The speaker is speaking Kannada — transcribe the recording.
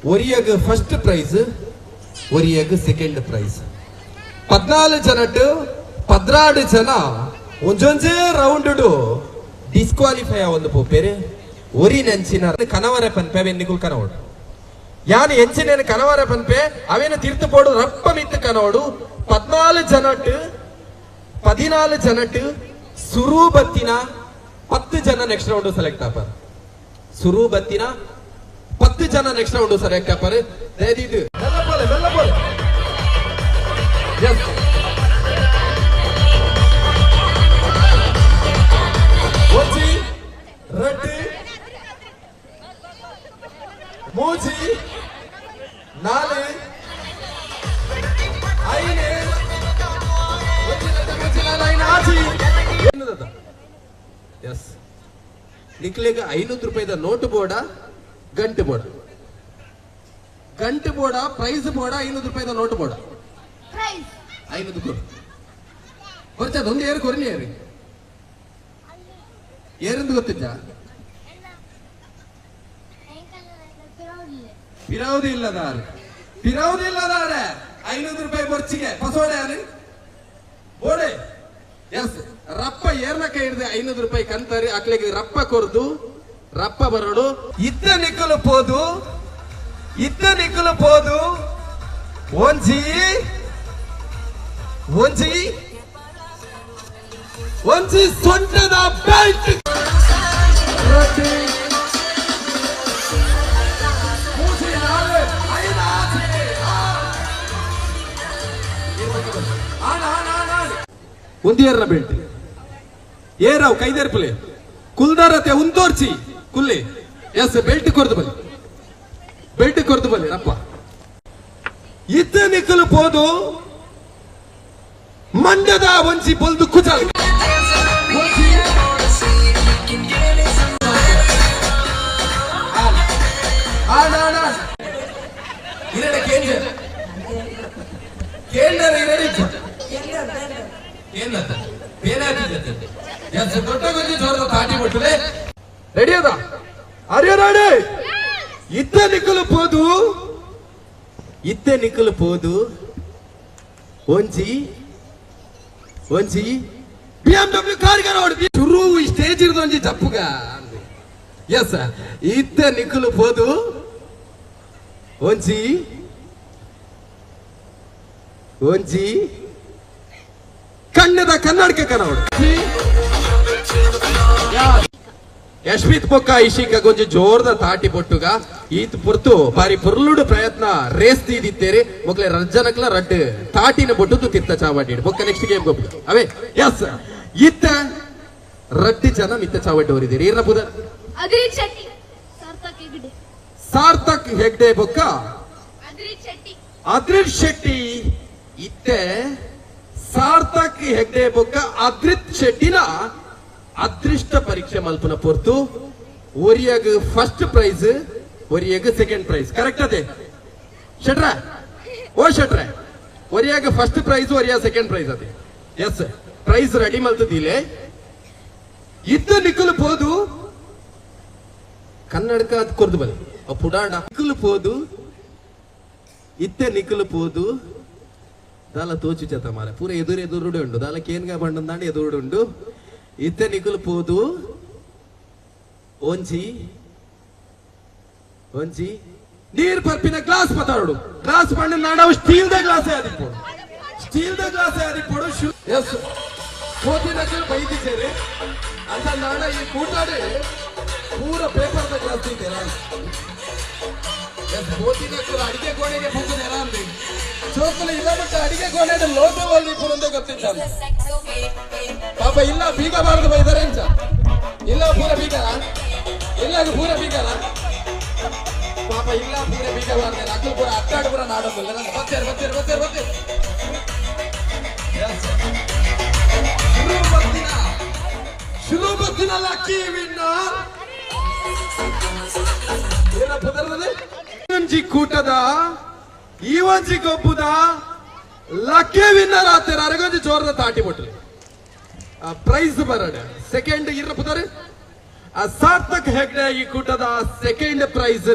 ಒರಿಯಾಗ ಫಸ್ಟ್ ಪ್ರೈಸ್, ಒರಿಯಾಗ ಸೆಕೆಂಡ್ ಪ್ರೈಸ್. 14 ಜನಟ್ಟು 16 ಜನ ಒಂಜೊಂಜೇ ರೌಂಡ್ ಡಿಸ್ಕ್ವಾಲಿಫೈ ಒಂದು ಪೋಪೇರೆ. ಒರಿ ನೆಂಚಿನ ಕನವರ ಪನ್ಪೆ ಬೆನ್ನಿಗುಲ್ ಕನವಡು ಯಾನು ಎಂಚಿನ ಕನವರ ಪನ್ಪೆ ಅವೇನು ತೀರ್ಥ ಪೋಡು ರಪ್ಪ ಮಿತ್ತು ಕನವಡು. 14 ಜನಟ್ಟು ಸುರು ಬತ್ತಿನ 10 ಜನ ನೆಕ್ಸ್ಟ್ ರೌಂಡ್ ಸೆಲೆಕ್ಟ್ ಆಪಾರ. ಸುರು ಬತ್ತಿನ 10 ಜನ ನೆಕ್ಸ್ಟ್ ರೌಂಡ್ ಸೆಲೆಕ್ಟ್ ಆಪಾರ. ಇದು ಮೆಲ್ಲ ಬೋಲೆ ಎಸ್ ஒச்சி 2 மூச்சி 4 5 ಎಸ್ ನಿಕ್ಲೆಗೆ 500 ರೂಪಾಯಿದ ನೋಟು ಬೋರ್ಡ, ಗಂಟು ಬೋರ್ಡ, ಗಂಟು ಬೋರ್ಡ, ಪ್ರೈಸ್ ಬೋರ್ಡ, 500 ರೂಪಾಯಿದ ನೋಟು ಬೋರ್ಡ. 500 ಕೊಡು ಕೊರ್ಚದ ಒಂದು ಏರು ಕೊರಲಿ ಏರಿ ಏರೆಂದು ಗೊತ್ತಿದ್ದ ಪಿರೌದಿ ಇಲ್ಲದಾರೆ 500 ರೂಪಾಯಿ ಬರ್ಚಿಗೆ ಪಸೋಡೆ ಯಾರು ಬೋಡೆ ಎಸ್ ರಪ್ಪ ಏರ್ನಕ ಹಿಡಿದು 500 ರೂಪಾಯಿ ಕಂತಾರೆ ಅಕ್ಲೆಗೆ ರಪ್ಪ ಕೊರ್ದು ರಪ್ಪ ಬರೋಡು. ಇದ್ದ ನಿಕ್ಕಲು ಪೋದು ಒಂಜಿ ಸೊಂಟದ ಬೆಲ್ಟ್ ಒಂದಿಯರ್ನ ಬೆಲ್ಟ್ ಏರಾವ್ ಕೈದೇರ್ಪಲೆ ಕುಲ್ದಾರತೆ ಉಂತೋರ್ಚಿ ಕುಲ್ಲೆ ಎಸ್ ಬೆಲ್ಟ್ ಕೊರ್ದು ಬಲ್ಲಿ ರಪ್ಪ. ಇದ್ದ ನಿಕ್ಕಲು ಪೋದು ಮಂಡ್ಯದ ಒಂಜಿ ಬಲ್ದು ಕುಜಲ್ ರೆಡಿ ಅದ ಅರ್ಯನಾಡೆ ಇತ್ತ ನಿಕ್ಕಲು ಪೋದು ಒಂಜಿ BMW ಕಾರ್ ಶುರು ಸ್ಟೇಜ್ ಇರ್ದು ಒಂಜಿ ಜಪ್ಪುಗ ಎಸ್ ಇತ್ತ ನಿಕ್ಕಲು ಪೋದು ಒಂಜಿ ಕಣ್ಣದ ಕನ್ನಡಕ ಕನವಡು ಯಶ್ಮಿತ್ ಪೊಕ್ಕ ಇಶಿಕ ಗೊಂಜಿ ಜೋರ್ದ ತಾಟಿ ಪೊಟ್ಟುಗ ಈತ್ ಪುರ್ತು ಬಾರಿ ಪುರ್ಲುಡು ಪ್ರಯತ್ನ ರೇಸ್ ತೀದಿತ್ತೇರಿ ಮೊಕ್ಲೆ ರಜ್ಜನಕ್ಲ ರಡ್ ತಾಟಿನ ಬೊಟ್ಟುದು ತಿರ್ತ ಚಾವಟಿ ಪೊಕ್ಕ ನೆಕ್ಸ್ಟ್ ಗೇಮ್ ಗೊಬ್ಬ ಅವೇ ಎಸ್ ಇತ್ತ ರಡ್ಡಿ ಜನ ಮಿತ್ತ ಚಾವಟಿ ಅವರಿದ್ದೀರಿ ಇರ್ನ ಪುದ ಸಾರ್ಥಕ್ ಹೆಗ್ಡೆ ಬೊಕ್ಕ ಅದ್ರಿತ್ ಶೆಟ್ಟಿ ಇತ್ತೆ ಸಾರ್ಥಕ್ ಹೆಗ್ಡೆ ಬೊಕ್ಕ ಅದ್ರಿತ್ ಶೆಟ್ಟಿನ ಅದೃಷ್ಟ ಪರೀಕ್ಷೆ ಮಲ್ಪನ ಪೊರ್ತು ಒರಿಯಾಗ ಫಸ್ಟ್ ಪ್ರೈಸ್, ಒರಿಯಾಗ ಸೆಕೆಂಡ್ ಪ್ರೈಸ್. ಕರೆಕ್ಟ್ ಅದೇ ಶೆಟ್ರೆ ಒರಿಯಾಗ ಫಸ್ಟ್ ಪ್ರೈಸ್, ಒರಿಯಾಗ ಸೆಕೆಂಡ್ ಪ್ರೈಸ್ ಅದೇ. ಎಸ್ ಪ್ರೈಸ್ ರೆಡಿ ಮಲ್ತದಿಲೆ ಇದ್ದ ನಿಕ್ಕಲು ಪೋದು ಕನ್ನಡಕ ಅದು ಕೊರ್ದು ಬಲಿ ಪುಡಾಂಡ ನಿಕ್ಕಲು ಪೋದು ಇತ್ತೆ ನಿಕ್ಕಲು ಪೋದು ದಾಲ ತೋಚು ಚತ ಮಾರ ಪೂರ ಎದುರುಡೆ ಉಂಡು ದಾಲ ಕೇನ್ಗ ಬಂಡಂದಾಂಡ ಎದುರುಡೆ ಉಂಡು. ಇತ್ತೆ ನಿಕ್ಕಲು ಪೋದು ಒಂಜಿ ನೀರ್ ಪರ್ಪಿನ ಗ್ಲಾಸ್ ಪತಾಡು ಗ್ಲಾಸ್ ಬಂಡ ನಾಡವು ಸ್ಟೀಲ್ ದ ಗ್ಲಾಸ್ ಆದಿಪ್ಪೋಡು ಎಸ್ ಕೋತಿನಕ್ಕಲು ಬೈದಿ ಸೇರಿ ಅಂತ ನಾಡ ಈ ಕೂಟಾಡಿ ಪೂರ ಪೇಪರ್ ದ ಗ್ಲಾಸ್ ಇದ್ದೀರ ಎಸ್ ಕೋತಿನಕ್ಕಲು ಅಡಿಗೆ ಕೋಣೆಗೆ ಹೋಗುದೇರ ಅಂದಿ ಚೋಕಲು ಇಲ್ಲ ಬಿಟ್ಟು ಅಡಿಗೆ ಕೋಣೆ ಲೋಕವಾಗಿ ಪುರಂದೆ ಗೊತ್ತಿದ್ದಾನೆ ಪಾಪ ಇಲ್ಲ ಬೀಗ ಬಾರದು ಬೈದಾರೆ ಇಂಚ ಇಲ್ಲ ಪೂರ ಬೀಗರ ಪಾಪ ಇಲ್ಲ ಪೂರ ಬೀಗ ಬಾರದೆ ಅಕ್ಕಲು ಪೂರ ಅಟ್ಟಾಡು ಪೂರ ನಾಡೋದಿಲ್ಲ ಬತ್ತೇರು ಶುರುಬತ್ತಿನ ಲಕ್ಕಿ ವಿನ್ನರ್ ಏನ ಪದರದೆ ಒಂಜಿ ಕೂಟದ ಈ ಒಂಜಿ ಗೊಬ್ಬುದ ಲಕ್ಕಿ ವಿನ್ನರ್ ಆತೇರ ಅರಗೊಂಜಿ ಜೋರದ ತಾಟಿ ಬಿಟ್ರಿ ಪ್ರೈಸ್ ಬರಡ ಸೆಕೆಂಡ್ ಇರ ಪುದರೆ ಸಾರ್ಥಕ್ ಹೆಗ್ಡೆ ಈ ಕೂಟದ ಸೆಕೆಂಡ್ ಪ್ರೈಸ್